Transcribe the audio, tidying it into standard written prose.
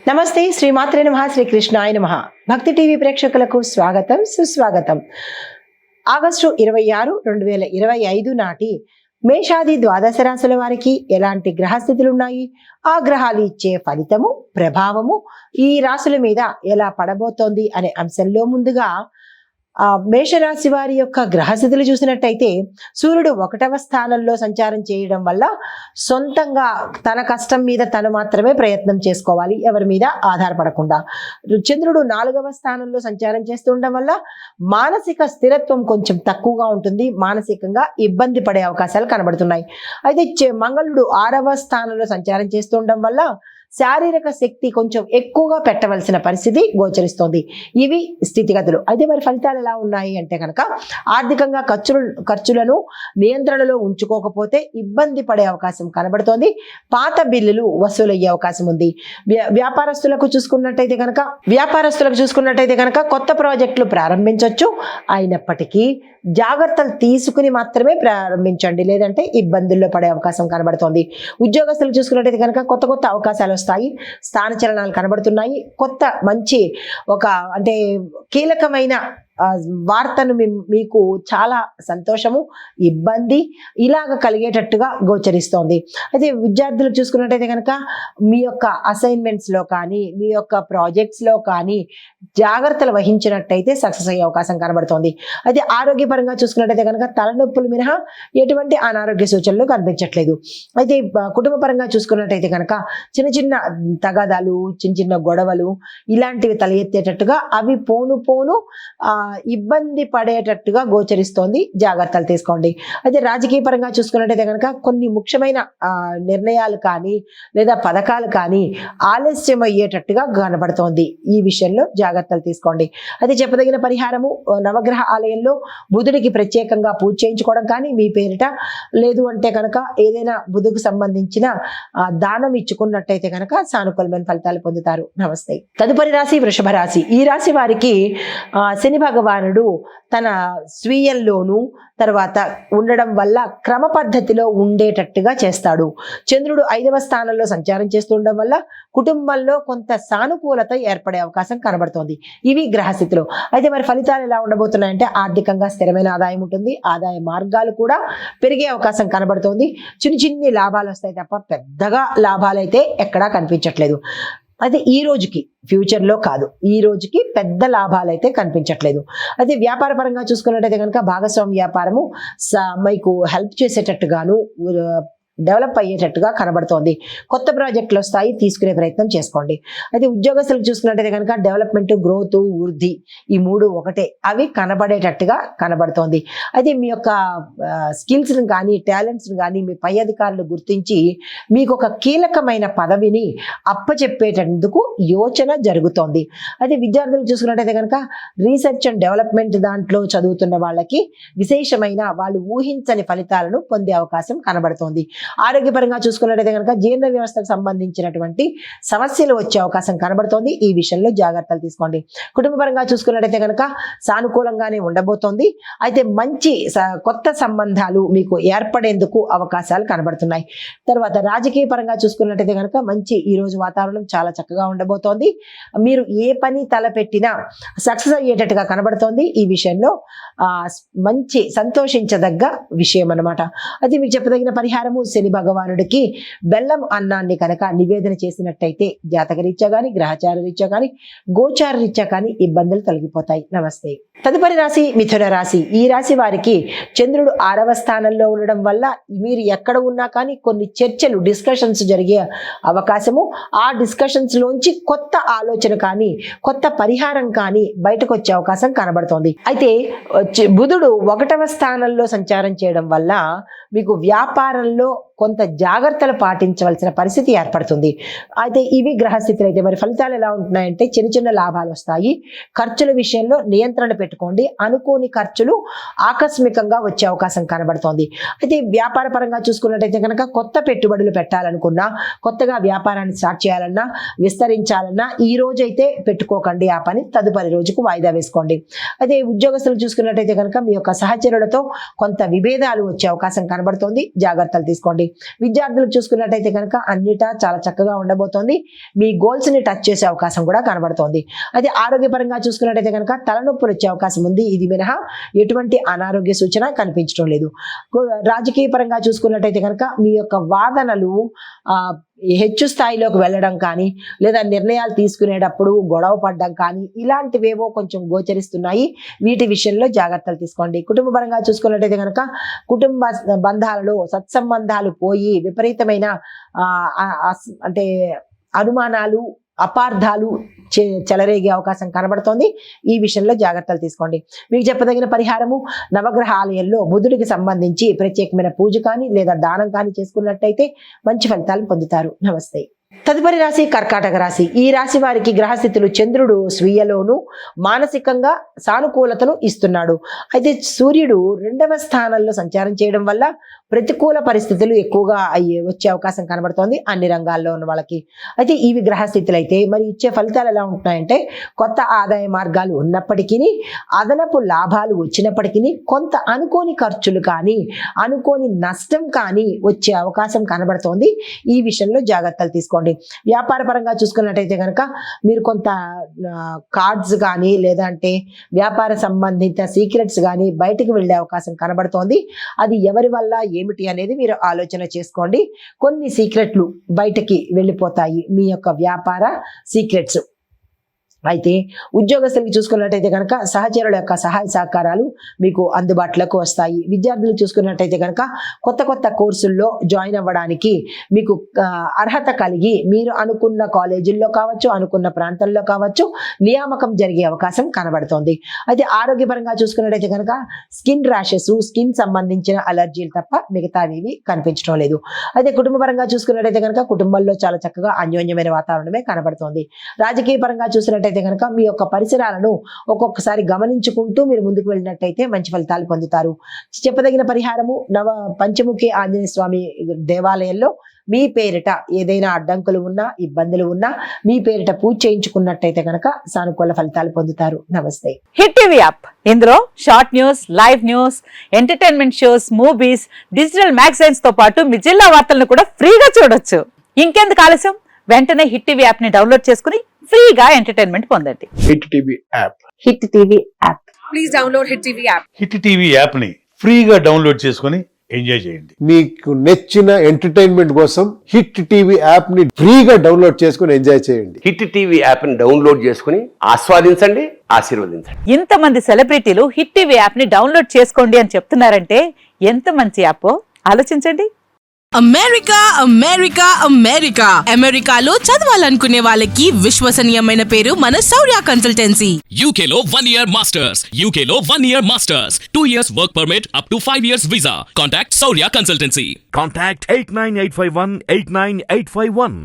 నమస్తే శ్రీమాత్రే నమః శ్రీకృష్ణాయ నమః భక్తి టీవీ ప్రేక్షకులకు స్వాగతం సుస్వాగతం. ఆగస్టు 26, 2025 నాటి మేషాది ద్వాదశ రాశుల వారికి ఎలాంటి గ్రహస్థితులు ఉన్నాయి, ఆ గ్రహాలు ఇచ్చే ఫలితము ప్రభావము ఈ రాశుల మీద ఎలా పడబోతోంది అనే అంశంలో ముందుగా మేషరాశి వారి యొక్క గ్రహస్థితులు చూసినట్టయితే సూర్యుడు 1వ స్థానంలో సంచారం చేయడం వల్ల సొంతంగా తన కష్టం మీద తను మాత్రమే ప్రయత్నం చేసుకోవాలి, ఎవరి మీద ఆధారపడకుండా. చంద్రుడు 4వ స్థానంలో సంచారం చేస్తుండడం వల్ల మానసిక స్థిరత్వం కొంచెం తక్కువగా ఉంటుంది, మానసికంగా ఇబ్బంది పడే అవకాశాలు కనబడుతున్నాయి. అయితే మంగళుడు 6వ స్థానంలో సంచారం చేస్తుండడం వల్ల శారీరక శక్తి కొంచెం ఎక్కువగా పెట్టవలసిన పరిస్థితి గోచరిస్తోంది. ఇవి స్థితిగతులు. అయితే మరి ఫలితాలు ఎలా ఉన్నాయి అంటే కనుక ఆర్థికంగా ఖర్చులను నియంత్రణలో ఉంచుకోకపోతే ఇబ్బంది పడే అవకాశం కనబడుతోంది. పాత బిల్లులు వసూలయ్యే అవకాశం ఉంది. వ్యాపారస్తులకు చూసుకున్నట్టయితే కనుక కొత్త ప్రాజెక్టులు ప్రారంభించవచ్చు. అయినప్పటికీ జాగ్రత్తలు తీసుకుని మాత్రమే ప్రారంభించండి, లేదంటే ఇబ్బందుల్లో పడే అవకాశం కనబడుతోంది. ఉద్యోగస్తులు చూసుకున్నట్టయితే కనుక కొత్త అవకాశాలు వస్తాయి, స్థానచలనాలు కనబడుతున్నాయి. కొత్త మంచి అంటే కీలకమైన వార్తను మీకు చాలా సంతోషము, ఇబ్బంది ఇలాగ కలిగేటట్టుగా గోచరిస్తోంది. అయితే విద్యార్థులు చూసుకున్నట్టయితే కనుక మీ యొక్క అసైన్మెంట్స్లో కానీ మీ యొక్క ప్రాజెక్ట్స్లో కానీ జాగ్రత్తలు వహించినట్టయితే సక్సెస్ అయ్యే అవకాశం కనబడుతోంది. అయితే ఆరోగ్యపరంగా చూసుకున్నట్టయితే కనుక తలనొప్పులు మినహా ఎటువంటి అనారోగ్య సూచనలు కనిపించట్లేదు. అయితే కుటుంబ పరంగా చూసుకున్నట్టయితే కనుక చిన్న తగాదాలు, చిన్న గొడవలు ఇలాంటివి తల ఎత్తేటట్టుగా అవి పోను ఇబ్బంది పడేటట్టుగా గోచరిస్తోంది, జాగ్రత్తలు తీసుకోండి. అయితే రాజకీయ పరంగా చూసుకున్నట్టయితే కనుక కొన్ని ముఖ్యమైన నిర్ణయాలు కానీ లేదా పథకాలు కానీ ఆలస్యం అయ్యేటట్టుగా కనబడుతోంది. ఈ విషయంలో జాగ్రత్తలు తీసుకోండి. అయితే చెప్పదగిన పరిహారము నవగ్రహ ఆలయంలో బుధుడికి ప్రత్యేకంగా పూజ చేయించుకోవడం కానీ మీ పేరిట, లేదు అంటే కనుక ఏదైనా బుధుకు సంబంధించిన దానం ఇచ్చుకున్నట్టయితే కనుక సానుకూలమైన ఫలితాలు పొందుతారు. నమస్తే. తదుపరి రాశి వృషభ రాశి. ఈ రాశి వారికి శని భగవానుడు తన స్వీయంలోనూ తర్వాత ఉండడం వల్ల క్రమ పద్ధతిలో ఉండేటట్టుగా చేస్తాడు. చంద్రుడు 5వ స్థానంలో సంచారం చేస్తుండడం వల్ల కుటుంబంలో కొంత సానుకూలత ఏర్పడే అవకాశం కనబడుతోంది. ఇవి గ్రహస్థితులు. అయితే మరి ఫలితాలు ఎలా ఉండబోతున్నాయంటే ఆర్థికంగా స్థిరమైన ఆదాయం ఉంటుంది, ఆదాయ మార్గాలు కూడా పెరిగే అవకాశం కనబడుతోంది. చిన్ని లాభాలు వస్తాయి తప్ప పెద్దగా లాభాలు అయితే ఎక్కడా కనిపించట్లేదు. అయితే ఈ రోజుకి, ఫ్యూచర్లో కాదు, ఈ రోజుకి పెద్ద లాభాలు అయితే కనిపించట్లేదు. అయితే వ్యాపార పరంగా చూసుకున్నట్టయితే కనుక భాగస్వామ్య వ్యాపారము మీకు హెల్ప్ చేసేటట్టుగాను డెవలప్ అయ్యేటట్టుగా కనబడుతోంది. కొత్త ప్రాజెక్టులు వస్తాయి, తీసుకునే ప్రయత్నం చేసుకోండి. అయితే ఉద్యోగస్తులకు చూసుకున్నట్టయితే కనుక డెవలప్మెంట్, గ్రోత్, వృద్ధి ఈ మూడు ఒకటే, అవి కనబడేటట్టుగా కనబడుతోంది. అయితే మీ యొక్క స్కిల్స్ని కానీ టాలెంట్స్ని కానీ మీ పై అధికారులు గుర్తించి మీకు ఒక కీలకమైన పదవిని అప్పచెప్పేటందుకు యోచన జరుగుతోంది. అయితే విద్యార్థులు చూసుకున్నట్టయితే కనుక రీసెర్చ్ అండ్ డెవలప్మెంట్ దాంట్లో చదువుతున్న వాళ్ళకి విశేషమైన వాళ్ళు ఊహించని ఫలితాలను పొందే అవకాశం కనబడుతోంది. ఆరోగ్యపరంగా చూసుకున్నట్టయితే కనుక జీర్ణ వ్యవస్థకు సంబంధించినటువంటి సమస్యలు వచ్చే అవకాశం కనబడుతోంది. ఈ విషయంలో జాగ్రత్తలు తీసుకోండి. కుటుంబ పరంగా చూసుకున్నట్టయితే కనుక సానుకూలంగానే ఉండబోతోంది. అయితే మంచి కొత్త సంబంధాలు మీకు ఏర్పడేందుకు అవకాశాలు కనబడుతున్నాయి. తర్వాత రాజకీయ పరంగా చూసుకున్నట్టయితే కనుక మంచి ఈరోజు వాతావరణం చాలా చక్కగా ఉండబోతోంది. మీరు ఏ పని తలపెట్టినా సక్సెస్ అయ్యేటట్టుగా కనబడుతోంది. ఈ విషయంలో మంచి సంతోషించదగ్గ విషయం అన్నమాట. అది మీకు చెప్పదగిన పరిహారము శని భగవానుడికి బెల్లం అన్నాన్ని కనుక నివేదన చేసినట్టయితే జాతకరీత్యా కానీ గ్రహచార రీత్యా కానీ గోచార రీత్యా కానీ ఇబ్బందులు తొలగిపోతాయి. నమస్తే. తదుపరి రాశి మిథున రాశి. ఈ రాశి వారికి చంద్రుడు 6వ స్థానంలో ఉండడం వల్ల మీరు ఎక్కడ ఉన్నా కానీ కొన్ని చర్చలు, డిస్కషన్స్ జరిగే అవకాశము, ఆ డిస్కషన్స్ లోంచి కొత్త ఆలోచన కానీ కొత్త పరిహారం కానీ బయటకు వచ్చే అవకాశం కనబడుతోంది. అయితే బుధుడు 1వ స్థానంలో సంచారం చేయడం వల్ల మీకు వ్యాపారంలో కొంత జాగ్రత్తలు పాటించవలసిన పరిస్థితి ఏర్పడుతుంది. అయితే ఇవి గ్రహస్థితులు. అయితే మరి ఫలితాలు ఎలా ఉంటున్నాయంటే చిన్న లాభాలు వస్తాయి. ఖర్చుల విషయంలో నియంత్రణ పెట్టుకోండి. అనుకోని ఖర్చులు ఆకస్మికంగా వచ్చే అవకాశం కనబడుతోంది. అయితే వ్యాపార పరంగా చూసుకున్నట్టయితే కనుక కొత్త పెట్టుబడులు పెట్టాలనుకున్నా, కొత్తగా వ్యాపారాన్ని స్టార్ట్ చేయాలన్నా, విస్తరించాలన్నా ఈ రోజు అయితే పెట్టుకోకండి. ఆ పని తదుపరి రోజుకు వాయిదా వేసుకోండి. అయితే ఉద్యోగస్తులు చూసుకున్నట్టయితే కనుక మీ యొక్క సహచరులతో కొంత విభేదాలు వచ్చే అవకాశం కనబడుతోంది, జాగ్రత్తలు తీసుకోండి. విద్యార్థులకు చూసుకున్నట్టయితే కనుక అన్నిటా చాలా చక్కగా ఉండబోతోంది. మీ గోల్స్ ని టచ్ చేసే అవకాశం కూడా కనబడుతోంది. అయితే ఆరోగ్యపరంగా చూసుకున్నట్టయితే కనుక తలనొప్పులు వచ్చే అవకాశం ఉంది. ఇది మినహా ఎటువంటి అనారోగ్య సూచన కనిపించడం లేదు. రాజకీయ పరంగా చూసుకున్నట్టయితే కనుక మీ యొక్క వాదనలు హెచ్చు స్థాయిలోకి వెళ్ళడం కానీ, లేదా నిర్ణయాలు తీసుకునేటప్పుడు గొడవ పడడం కానీ, ఇలాంటివేవో కొంచెం గోచరిస్తున్నాయి. వీటి విషయంలో జాగ్రత్తలు తీసుకోండి. కుటుంబ పరంగా చూసుకున్నట్టయితే కనుక కుటుంబ బంధాలలో సత్సంబంధాలు పోయి విపరీతమైన అంటే అనుమానాలు, అపార్థాలు చెలరేగే అవకాశం కనబడుతోంది. ఈ విషయంలో జాగ్రత్తలు తీసుకోండి. మీకు చెప్పదగిన పరిహారము, నవగ్రహ ఆలయంలో బుధుడికి సంబంధించి ప్రత్యేకమైన పూజ కానీ లేదా దానం కానీ చేసుకున్నట్టయితే మంచి ఫలితాలు పొందుతారు. నమస్తే. తదుపరి రాశి కర్కాటక రాశి. ఈ రాశి వారికి గ్రహస్థితులు చంద్రుడు స్వీయలోను మానసికంగా సానుకూలతను ఇస్తున్నాడు. అయితే సూర్యుడు 2వ స్థానంలో సంచారం చేయడం వల్ల ప్రతికూల పరిస్థితులు ఎక్కువగా వచ్చే అవకాశం కనబడుతోంది అన్ని రంగాల్లో ఉన్న వాళ్ళకి. అయితే ఇవి గ్రహస్థితులు అయితే మరి ఇచ్చే ఫలితాలు ఎలా ఉంటున్నాయంటే, కొత్త ఆదాయ మార్గాలు ఉన్నప్పటికీ, అదనపు లాభాలు వచ్చినప్పటికీ కొంత అనుకోని ఖర్చులు కానీ అనుకోని నష్టం కానీ వచ్చే అవకాశం కనబడుతోంది. ఈ విషయంలో జాగ్రత్తలు తీసుకోండి. వ్యాపార పరంగా చూసుకున్నట్టయితే కనుక మీరు కొంత కార్డ్స్ కానీ లేదంటే వ్యాపార సంబంధిత సీక్రెట్స్ కానీ బయటకు వెళ్ళే అవకాశం కనబడుతోంది. అది ఎవరి వల్ల ఏమిటి అనేది మీరు ఆలోచన చేసుకోండి. కొన్ని సీక్రెట్లు బయటకి వెళ్ళిపోతాయి, మీ యొక్క వ్యాపార సీక్రెట్స్. అయితే ఉద్యోగస్తులకు చూసుకున్నట్టయితే కనుక సహచరుల యొక్క సహాయ సహకారాలు మీకు అందుబాటులోకి వస్తాయి. విద్యార్థులు చూసుకున్నట్టయితే కనుక కొత్త కొత్త కోర్సుల్లో జాయిన్ అవ్వడానికి మీకు అర్హత కలిగి మీరు అనుకున్న కాలేజీల్లో కావచ్చు, అనుకున్న ప్రాంతంలో కావచ్చు నియామకం జరిగే అవకాశం కనబడుతోంది. అయితే ఆరోగ్యపరంగా చూసుకున్నట్టయితే కనుక స్కిన్ ర్యాషెస్, స్కిన్ సంబంధించిన అలర్జీలు తప్ప మిగతావి కనిపించడం లేదు. అయితే కుటుంబపరంగా చూసుకున్నట్టయితే కనుక కుటుంబంలో చాలా చక్కగా అన్యోన్యమైన వాతావరణమే కనబడుతోంది. రాజకీయ పరంగా చూసినట్టయితే కనుక మీ యొక్క పరిసరాలను ఒక్కొక్కసారి గమనించుకుంటూ మీరు ముందుకు వెళ్ళినట్టయితే మంచి ఫలితాలు పొందుతారు. చెప్పదగిన పరిహారము, పంచముఖి ఆంజనేయ స్వామి దేవాలయంలో మీ పేరిట ఏదైనా అడ్డంకులు ఉన్నా, ఇబ్బందులు ఉన్నా మీ పేరిట పూజ చేయించుకున్నట్టయితే కనుక సానుకూల ఫలితాలు పొందుతారు. నమస్తే. హిట్ టీవీ యాప్, ఇందులో short news, live news, entertainment shows, movies, digital magazines తో పాటు మీ జిల్లా వార్తలను కూడా ఫ్రీగా చూడొచ్చు. ఇంకెందుకు ఆలస్యం, వెంటనే హిట్ టీవీ యాప్ ని డౌన్లోడ్ చేసుకుని ఫ్రీగా ఎంటర్టైన్మెంట్ పొందండి. Hit TV app. Hit TV app. Please download hit TV app. Hit TV app ని ఫ్రీగా డౌన్లోడ్ చేసుకుని ఎంజాయ్ చేయండి. మీకు నచ్చిన ఎంటర్టైన్మెంట్ కోసం హిట్ టీవీ యాప్ ని ఫ్రీగా డౌన్లోడ్ చేసుకుని ఎంజాయ్ చేయండి. హిట్ టీవీ యాప్ ని డౌన్లోడ్ చేసుకుని ఆస్వాదించండి, ఆశీర్వదించండి. ఇంతమంది సెలబ్రిటీలు హిట్ టీవీ యాప్ ని డౌన్లోడ్ చేసుకోండి అని చెప్తున్నారంటే ఎంత మంచి యాప్ ఆలోచించండి. అమెరికా అమెరికా అమెరికా అమెరికాలో చదవాలనుకునే వాళ్ళకి విశ్వసనీయమైన పేరు మన శౌర్య కన్సల్టెన్సీ. UK లో 1 year masters, UK లో 1 year masters, 2 years work permit up to 5 years visa. Contact Saurya Consultancy. Contact 89851 89851.